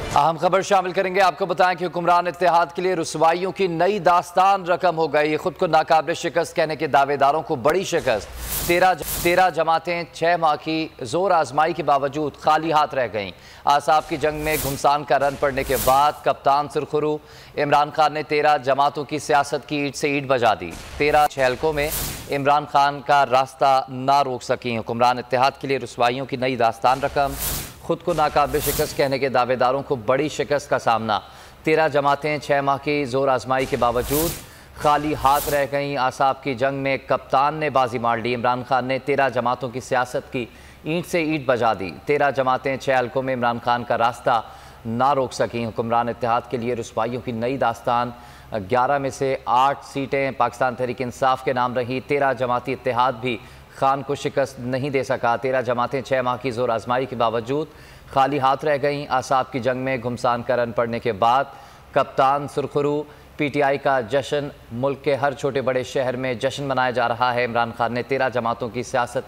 अहम खबर शामिल करेंगे। आपको बताएं कि हुक्मरान इत्तेहाद के लिए रुसवाइयों की नई दास्तान रकम हो गई। खुद को नाकाबिल शिकस्त कहने के दावेदारों को बड़ी शिकस्त। 13 जमातें 6 माह की जोर आजमाई के बावजूद खाली हाथ रह गईं। आसाब की जंग में घुमसान का रन पड़ने के बाद कप्तान सुरखरू इमरान खान ने 13 जमातों की सियासत की ईंट से ईंट बजा दी। 13 हलकों में इमरान खान का रास्ता ना रोक सकी। हुक्मरान इत्तेहाद के लिए रुसवाइयों की नई दास्तान रकम। खुद को नाकाबिल शिकस्त कहने के दावेदारों को बड़ी शिकस्त का सामना। 13 जमातें 6 माह की जोर आजमाई के बावजूद खाली हाथ रह गईं। आसाब की जंग में कप्तान ने बाजी मार ली। इमरान खान ने 13 जमातों की सियासत की ईंट से ईंट बजा दी। 13 जमातें 6 हलकों में इमरान खान का रास्ता ना रोक सकीं। हुक्मरान इत्तेहाद के लिए रुसवाइयों की नई दास्तान। 11 में से 8 सीटें पाकिस्तान तहरीक इंसाफ के नाम रही। 13 जमाती इत्तेहाद भी खान को शिकस्त नहीं दे सका। 13 जमातें 6 माह की जोर आजमाई के बावजूद खाली हाथ रह गईं। आसाब की जंग में घुमसान का रन पड़ने के बाद कप्तान सुरखरू PTI का जश्न। मुल्क के हर छोटे बड़े शहर में जश्न मनाया जा रहा है। इमरान खान ने 13 जमातों की सियासत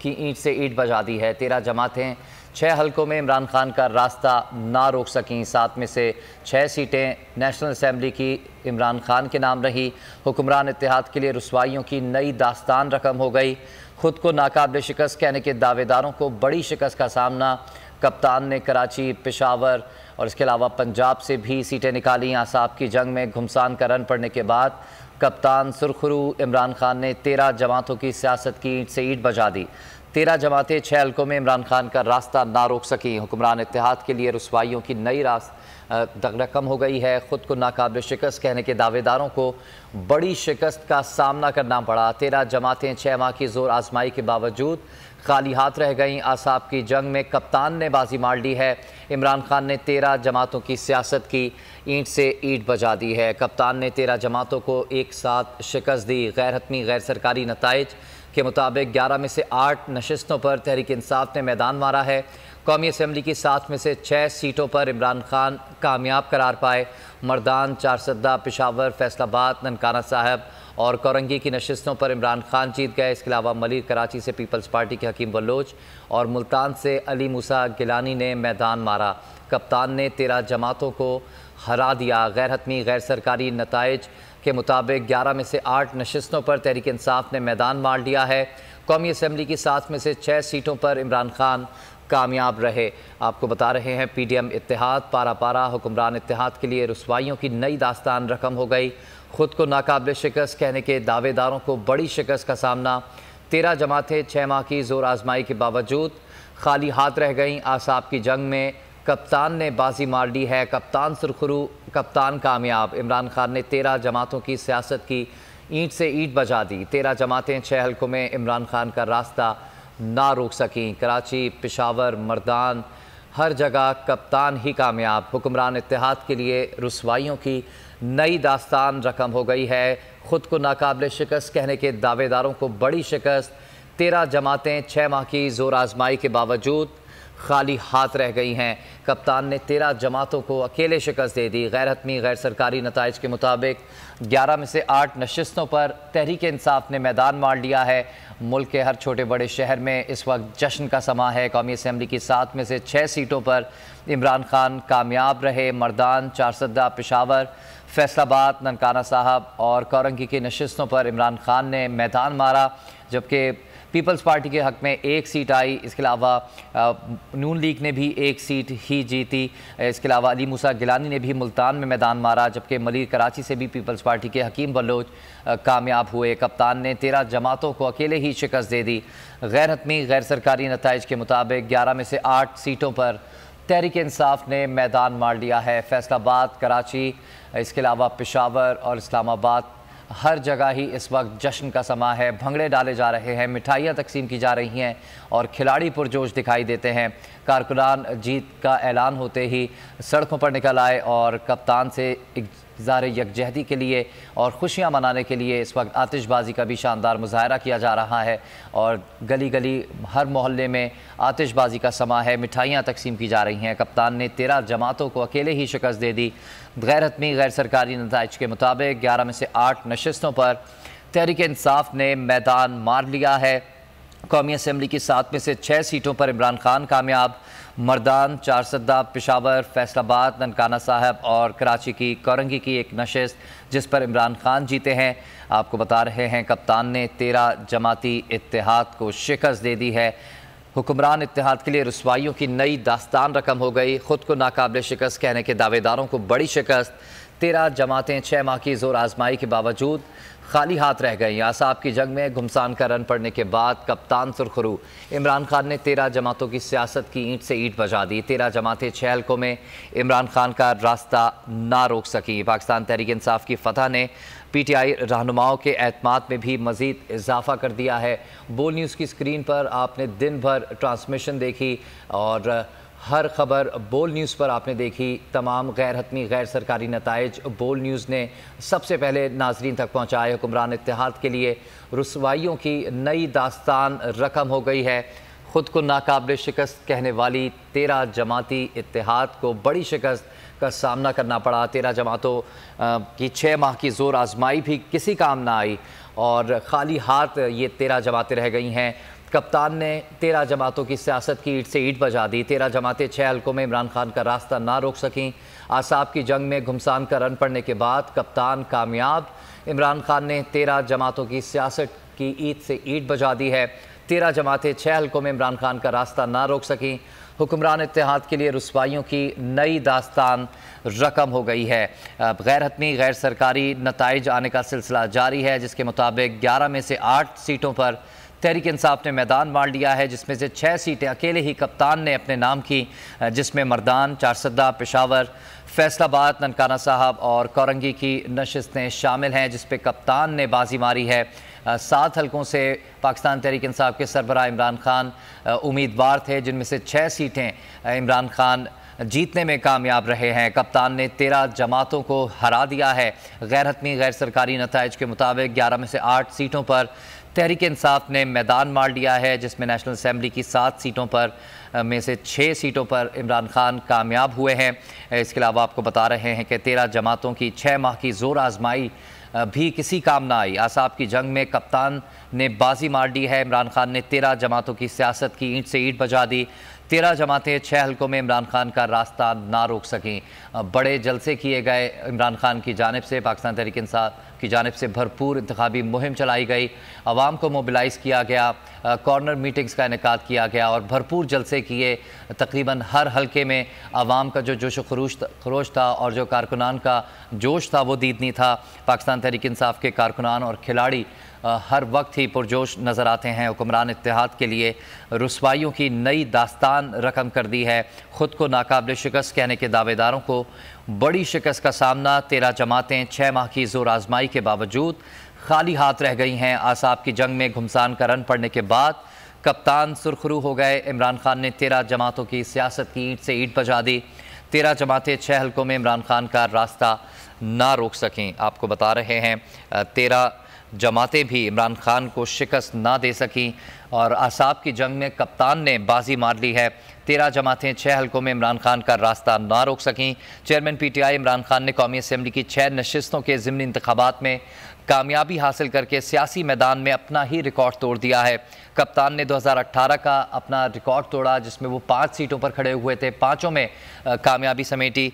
की ईंट से ईंट बजा दी है। 13 जमातें 6 हलकों में इमरान खान का रास्ता ना रोक सकीं। 7 में से 6 सीटें नेशनल असम्बली की इमरान खान के नाम रही। हुक्मरान इत्तेहाद के लिए रुसवाइयों की नई दास्तान रकम हो गई। खुद को नाकाबिल शिकस्त कहने के दावेदारों को बड़ी शिकस्त का सामना। कप्तान ने कराची, पेशावर और इसके अलावा पंजाब से भी सीटें निकाली। आसाब की जंग में घुमसान का रन पड़ने के बाद कप्तान सुरखरू इमरान खान ने 13 जमातों की सियासत की ईंट से ईंट बजा दी। 13 जमातें 6 हलकों में इमरान खान का रास्ता ना रोक सकी। हुक्मरान इत्तेहाद के लिए रुसवाइयों की नई रकम हो गई है। खुद को नाकाबिल शिकस्त कहने के दावेदारों को बड़ी शिकस्त का सामना करना पड़ा। 13 जमातें 6 माह की जोर आजमाई के बावजूद खाली हाथ रह गईं। आसाब की जंग में कप्तान ने बाजी मार ली है। इमरान खान ने 13 जमातों की सियासत की ईंट से ईंट बजा दी है। कप्तान ने 13 जमातों को एक साथ शिकस्त दी। गैर हतमी गैर सरकारी नताइज के मुताबिक 11 में से 8 नशिस्तों पर तहरीक इंसाफ ने मैदान मारा है। कौमी असम्बली की 7 में से 6 सीटों पर इमरान खान कामयाब करार पाए। मर्दान, चारसद्दा, पेशावर, फैसलाबाद, ननकाना साहब और कोरंगी की नशिस्तों पर इमरान खान जीत गए। इसके अलावा मलिर कराची से पीपल्स पार्टी के हकीम बलोच और मुल्तान से अली मूसा गिलानी ने मैदान मारा। कप्तान ने 13 जमातों को हरा दिया। गैर हतमी गैर सरकारी नताइज के मुताबिक 11 में से 8 नशिस्तों पर तहरीक इंसाफ ने मैदान मार लिया है। कौमी असम्बली की 7 में से 6 सीटों पर इमरान खान कामयाब रहे। आपको बता रहे हैं PDM इत्तेहाद पारा पारा। हुक्मरान इत्तेहाद के लिए रुसवाइयों की नई दास्तान रकम हो गई। खुद को नाकाबिल शिकस्त कहने के दावेदारों को बड़ी शिकस्त का सामना। 13 जमातें 6 माह की जोर आजमाई के बावजूद खाली हाथ रह गईं। आसाब की जंग में कप्तान ने बाजी मार ली है। कप्तान सुरखरू कप्तान कामयाब। इमरान खान ने 13 जमातों की सियासत की ईंट से ईंट बजा दी। 13 जमातें 6 हलकों में इमरान खान का रास्ता ना रोक सकीं। कराची, पेशावर, मर्दान हर जगह कप्तान ही कामयाब। हुक्मरान इत्तेहाद के लिए रुसवाइयों की नई दास्तान रकम हो गई है। खुद को नाकाबिल शिकस्त कहने के दावेदारों को बड़ी शिकस्त। 13 जमातें 6 माह की जोर आजमाई के बावजूद खाली हाथ रह गई हैं। कप्तान ने 13 जमातों को अकेले शिकस्त दे दी। गैर हतमी गैर सरकारी नताइज के मुताबिक 11 में से 8 नशिस्तों पर तहरीक इंसाफ ने मैदान मार लिया है। मुल्क के हर छोटे बड़े शहर में इस वक्त जश्न का समा है। कौमी असम्बली की 7 में से 6 सीटों पर इमरान खान कामयाब रहे। मर्दान, चारसद्दा, पेशावर, फैसलाबाद, ननकाना साहब और कोरंगी की नशिस्तों पर इमरान खान ने मैदान मारा, जबकि पीपल्स पार्टी के हक़ में 1 सीट आई। इसके अलावा नून लीग ने भी 1 सीट ही जीती। इसके अलावा अली मूसा गिलानी ने भी मुल्तान में मैदान मारा, जबकि मलिर कराची से भी पीपल्स पार्टी के हकीम बलोच कामयाब हुए। कप्तान ने 13 जमातों को अकेले ही शिकस्त दे दी। गैर हतमी गैर सरकारी नताइज के मुताबिक 11 में से 8 सीटों पर तहरीक इंसाफ ने मैदान मार लिया है। फैसलाबाद, कराची, इसके अलावा पेशावर और इस्लामाबाद हर जगह ही इस वक्त जश्न का समा है। भंगड़े डाले जा रहे हैं, मिठाइयाँ तकसीम की जा रही हैं और खिलाड़ी पुरजोश दिखाई देते हैं। कारकुनान जीत का ऐलान होते ही सड़कों पर निकल आए और कप्तान से इज़हार यकजहती के लिए और खुशियाँ मनाने के लिए इस वक्त आतिशबाजी का भी शानदार मुजाहरा किया जा रहा है और गली गली हर मोहल्ले में आतिशबाजी का समा है, मिठाइयाँ तकसीम की जा रही हैं। कप्तान ने 13 जमातों को अकेले ही शिकस्त दे दी। गैर हतमी गैर सरकारी नताइज के मुताबिक 11 में से 8 नशिस्तों पर तहरीक इंसाफ ने मैदान मार लिया है। कौमी असम्बली की 7 में से 6 सीटों पर इमरान खान कामयाब। मर्दान, चारसद्दा, पेशावर, फैसलाबाद, ननकाना साहब और कराची की कोरंगी की एक नशिस्त जिस पर इमरान खान जीते हैं। आपको बता रहे हैं कप्तान ने 13 जमाती इत्तेहाद को शिकस्त दे दी है। हुक्मरान इत्तेहाद के लिए रुसवाइयों की नई दास्तान रकम हो गई। खुद को नाकाबिल शिकस्त कहने के दावेदारों को बड़ी शिकस्त। 13 जमातें 6 माह की जोर आजमाई के बावजूद खाली हाथ रह गई। आसाब की जंग में घुमसान का रन पड़ने के बाद कप्तान सुरखरू इमरान खान ने 13 जमातों की सियासत की ईंट से ईंट बजा दी। 13 जमातें 6 हलकों में इमरान खान का रास्ता ना रोक सकी। पाकिस्तान तहरीक इंसाफ की फतह ने PTI रहनुमाओं के एतमाद में भी मज़ीद इजाफा कर दिया है। बोल न्यूज़ की स्क्रीन पर आपने दिन भर ट्रांसमिशन देखी और हर खबर बोल न्यूज़ पर आपने देखी। तमाम गैर हतमी गैर सरकारी नताइज बोल न्यूज़ ने सबसे पहले नाजरीन तक पहुँचाए। हुक्मरान इत्तेहाद के लिए रुसवाइयों की नई दास्तान रकम हो गई है। ख़ुद को नाकाबिल शिकस्त कहने वाली 13 जमाती इत्तेहाद को बड़ी शिकस्त का सामना करना पड़ा। 13 जमातों की 6 माह की जोर आजमाई भी किसी काम ना आई और खाली हाथ ये 13 जमातें रह गई हैं। कप्तान ने 13 जमातों की सियासत की ईंट से ईंट बजा दी। 13 जमातें 6 हलकों में इमरान खान का रास्ता ना रोक सकीं। आसाब की जंग में घुमसान का रन पड़ने के बाद कप्तान कामयाब। इमरान खान ने 13 जमातों की सियासत की ईंट से ईंट बजा दी है। 13 जमातें 6 हलकों में इमरान खान का रास्ता ना रोक सकीं। हुक्मरान इत्तेहाद के लिए रुसवाइयों की नई दास्तान रकम हो गई है। गैर हतमी गैर सरकारी नताइज आने का सिलसिला जारी है, जिसके मुताबिक 11 में से 8 सीटों पर तहरीक इंसाफ ने मैदान मार लिया है, जिसमें से 6 सीटें अकेले ही कप्तान ने अपने नाम की, जिसमें मर्दान, चारसद्दा, पेशावर, फैसलाबाद, ननकाना साहब और कोरंगी की नशिस्तें शामिल हैं, जिस पे कप्तान ने बाजी मारी है। 7 हलकों से पाकिस्तान तहरीक इंसाफ के सरबराह इमरान खान उम्मीदवार थे, जिनमें से 6 सीटें इमरान खान जीतने में कामयाब रहे हैं। कप्तान ने 13 जमातों को हरा दिया है। गैर हतमी गैर सरकारी नताइज के मुताबिक 11 में से 8 सीटों पर तहरीक इंसाफ ने मैदान मार लिया है, जिसमें नेशनल असम्बली की 7 सीटों पर में से 6 सीटों पर इमरान खान कामयाब हुए हैं। इसके अलावा आपको बता रहे हैं कि 13 जमातों की 6 माह की जोर आजमाई भी किसी काम ना आई। आसाब की जंग में कप्तान ने बाजी मार दी है। इमरान खान ने 13 जमातों की सियासत की ईंट से ईंट बजा दी। 13 जमातें 6 हलकों में इमरान खान का रास्ता ना रोक सकें। बड़े जलसे किए गए इमरान खान की जानिब से। पाकिस्तान तहरीक इंसाफ की जानिब से भरपूर इंतखाबी मुहिम चलाई गई, आवाम को मोबिलाइज़ किया गया, कॉर्नर मीटिंग्स का इनेकाद किया गया और भरपूर जलसे किए। तकरीबन हर हलके में आवाम का जो जोश खरोश था और जो कारकुनान का जोश था वो दीदनी था। पाकिस्तान तहरीक इंसाफ के कारकुनान और खिलाड़ी हर वक्त ही पुरजोश नज़र आते हैं। हुक्मरान इत्तेहाद के लिए रुसवाइयों की नई दास्तान रकम कर दी है। ख़ुद को नाकाबिल शिकस्त कहने के दावेदारों को बड़ी शिकस्त का सामना। 13 जमातें 6 माह की जोर आजमाई के बावजूद खाली हाथ रह गई हैं। आसाब की जंग में घुमसान का रन पड़ने के बाद कप्तान सुरखरू हो गए। इमरान खान ने 13 जमातों की सियासत की ईंट से ईंट बजा दी। 13 जमातें 6 हलकों में इमरान खान का रास्ता ना रोक सकें। आपको बता रहे हैं 13 जमातें भी इमरान खान को शिकस्त ना दे सकीं और आसाब की जंग में कप्तान ने बाजी मार ली है। 13 जमातें 6 हलकों में इमरान खान का रास्ता ना रोक सकीं। चेयरमैन PTI इमरान खान ने कौमी असम्बली की 6 नशिस्तों के ज़िमनी इंतखाबात में कामयाबी हासिल करके सियासी मैदान में अपना ही रिकॉर्ड तोड़ दिया है। कप्तान ने 2018 का अपना रिकॉर्ड तोड़ा, जिसमें वो 5 सीटों पर खड़े हुए थे, 5 में कामयाबी समेटी।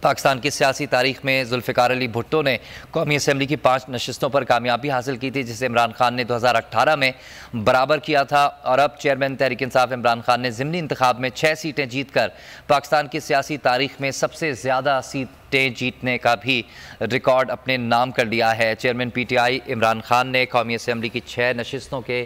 पाकिस्तान की सियासी तारीख में जुल्फ़िकार अली भुट्टो ने कौमी असम्बली की 5 नशिस्तों पर कामयाबी हासिल की थी, जिसे इमरान खान ने 2018 में बराबर किया था। और अब चेयरमैन तहरीक इंसाफ इमरान खान ने ज़िमनी इंतखाब में 6 सीटें जीतकर पाकिस्तान की सियासी तारीख में सबसे ज़्यादा सीटें जीतने का भी रिकॉर्ड अपने नाम कर लिया है। चेयरमैन PTI इमरान खान ने कौमी असम्बली की 6 नशिस्तों के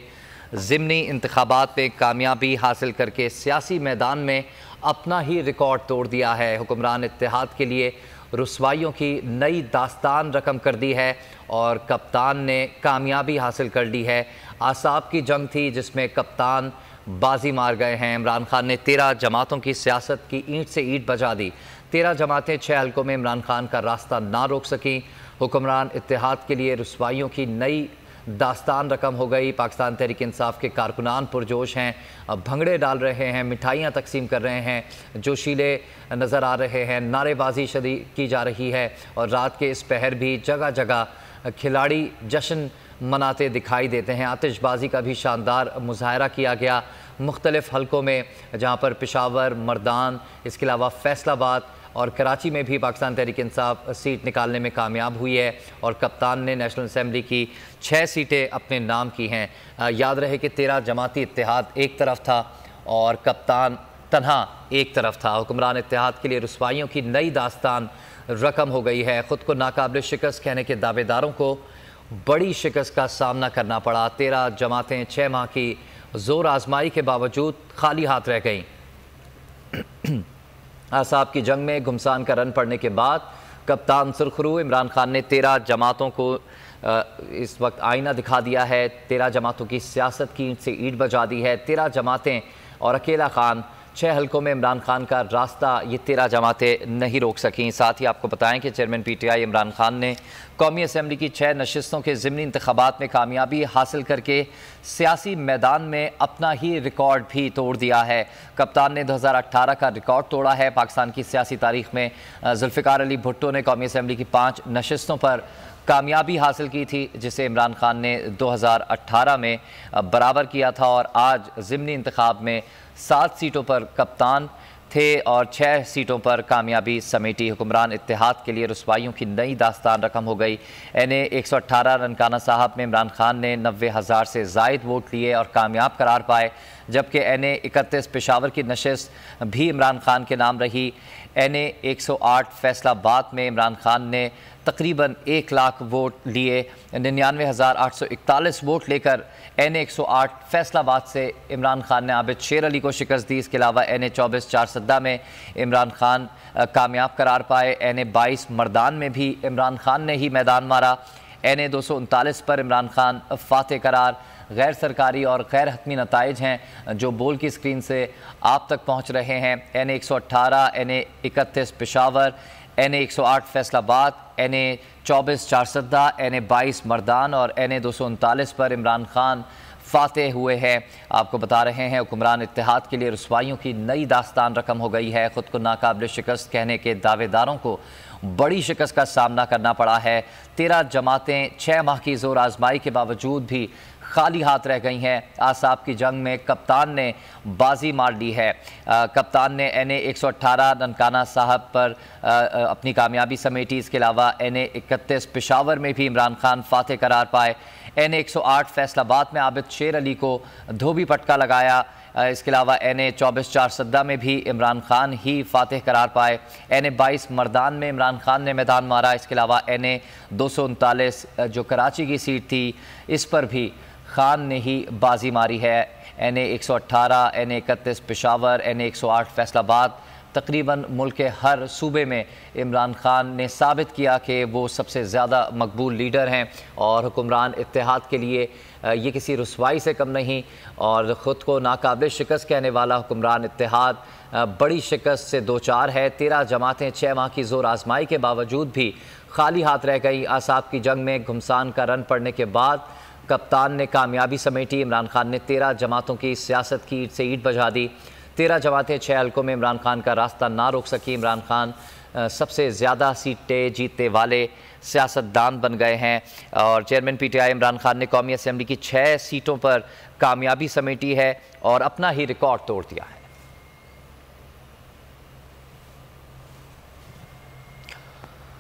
ज़िमनी इंतखाबात में कामयाबी हासिल करके सियासी मैदान में अपना ही रिकॉर्ड तोड़ दिया है। हुक्मरान इत्तेहाद के लिए रुसवाइयों की नई दास्तान रकम कर दी है और कप्तान ने कामयाबी हासिल कर ली है। आसाब की जंग थी जिसमें कप्तान बाजी मार गए हैं। इमरान खान ने 13 जमातों की सियासत की ईंट से ईंट बजा दी। 13 जमातें 6 हलकों में इमरान खान का रास्ता ना रोक सकीं। हुक्मरान इत्तेहाद के लिए रुसवाइयों की नई दास्तान रकम हो गई। पाकिस्तान तहरीक इंसाफ के कारकुनान पुरजोश हैं, भंगड़े डाल रहे हैं, मिठाइयाँ तकसीम कर रहे हैं, जोशीले नज़र आ रहे हैं, नारेबाजी शदी की जा रही है और रात के इस पहर भी जगह जगह खिलाड़ी जश्न मनाते दिखाई देते हैं। आतिशबाजी का भी शानदार मुजाहरा किया गया मुख्तलिफ हलकों में, जहाँ पर पेशावर, मर्दान, इसके अलावा फैसलाबाद और कराची में भी पाकिस्तान तहरीक इंसाफ सीट निकालने में कामयाब हुई है और कप्तान ने नेशनल असम्बली की 6 सीटें अपने नाम की हैं। याद रहे कि 13 जमाती इत्तेहाद एक तरफ था और कप्तान तन्हा एक तरफ था। हुक्मरान इत्तेहाद के लिए रुसवाइयों की नई दास्तान रकम हो गई है। ख़ुद को नाकाबिल शिकस्त कहने के दावेदारों को बड़ी शिकस्त का सामना करना पड़ा। 13 जमातें 6 माह की ज़ोर आजमाई के बावजूद खाली हाथ रह गईं। आसाब की जंग में घुमसान का रन पड़ने के बाद कप्तान सुरखरू इमरान खान ने 13 जमातों को इस वक्त आईना दिखा दिया है। 13 जमातों की सियासत की ईंट से ईंट बजा दी है। 13 जमातें और अकेला खान, 6 हलकों में इमरान खान का रास्ता ये 13 जमातें नहीं रोक सकीं। साथ ही आपको बताएं कि चेयरमैन PTI इमरान खान ने कौमी असम्बली की 6 नशिस्तों के ज़िमनी इंतखाबात में कामयाबी हासिल करके सियासी मैदान में अपना ही रिकॉर्ड भी तोड़ दिया है। कप्तान ने 2018 का रिकॉर्ड तोड़ा है पाकिस्तान की सियासी तारीख में। जुल्फ़िकार अली भुट्टो ने कौमी असम्बली की 5 नशिस्तों पर कामयाबी हासिल की थी, जिसे इमरान खान ने 2018 में बराबर किया था और आज ज़िमनी इंतखाब में 7 सीटों पर कप्तान थे और 6 सीटों पर कामयाबी समेटी। हुक्मरान इत्तेहाद के लिए रुसवाइयों की नई दास्तान रकम हो गई। NA 118 ननकाना साहब में इमरान खान ने 90,000 से ज़ायद वोट लिए और कामयाब करार पाए, जबकि NA 31 पेशावर की नशिस्त भी इमरान खान के नाम रही। NA 108 फैसलाबाद में इमरान खान ने तकरीबन 1 लाख वोट लिए। 99,841 वोट लेकर NA 108 फैसलाबाद से इमरान खान ने आबिद शेर अली को शिकस्त दी। इसके अलावा NA 24 चारसद्दा में इमरान खान कामयाब करार पाए। NA 22 मर्दान में भी इमरान खान ने ही मैदान मारा। NA 239 पर इमरान खान फातेह करार। गैर सरकारी और गैर हतमी नताइज हैं जो बोल की स्क्रीन से आप तक पहुँच रहे हैं। NA 118, NA 31 Peshawar, NA 108 Faisalabad, NA 24 Charsadda, NA 22 Mardan और NA 239 पर इमरान खान फातेह हुए हैं। आपको बता रहे हैं हुक्मरान इत्तेहाद के लिए रुसवाइयों की नई दास्तान रकम हो गई है। ख़ुद को नाकाबिल शिकस्त कहने के दावेदारों को बड़ी शिकस्त का सामना करना पड़ा है। 13 जमातें 6 माह की ज़ोर आजमाई के बावजूद भी खाली हाथ रह गई हैं। आसाब की जंग में कप्तान ने बाजी मार ली है। कप्तान ने NA 118 ननकाना साहब पर अपनी कामयाबी समेटी। इसके अलावा NA 31 पेशावर में भी इमरान खान फातेह करार पाए। NA 108 फैसलाबाद में आबिद शेर अली को धोबी पटका लगाया। इसके अलावा NA 24 चारसद्दा में भी इमरान खान ही फातेह करार पाए। NA 22 मर्दान में इमरान खान ने मैदान मारा। इसके अलावा NA 239 जो कराची की सीट थी, इस पर भी खान ने ही बाजी मारी है। NA 118, NA 31 Peshawar, NA 108 Faisalabad, तकरीबन मुल्क के हर सूबे में इमरान खान ने साबित किया कि वो सबसे ज़्यादा मकबूल लीडर हैं और हुक्मरान इत्तेहाद के लिए ये किसी रुसवाई से कम नहीं। और ख़ुद को नाकाबिल शिकस्त कहने वाला हुक्मरान इत्तेहाद बड़ी शिकस्त से दो चार है। 13 जमातें 6 माह की ज़ोर आजमाई के बावजूद भी खाली हाथ रह गई। आसाब की जंग में घुमसान का रन पड़ने के बाद कप्तान ने कामयाबी समेटी। इमरान खान ने 13 जमातों की सियासत की ईंट से ईंट बजा दी। 13 जमातें 6 हलकों में इमरान खान का रास्ता ना रोक सकी। इमरान खान सबसे ज़्यादा सीटें जीतने वाले सियासतदान बन गए हैं और चेयरमैन PTI इमरान खान ने कौमी असम्बली की 6 सीटों पर कामयाबी समेटी है और अपना ही रिकॉर्ड तोड़ दिया है।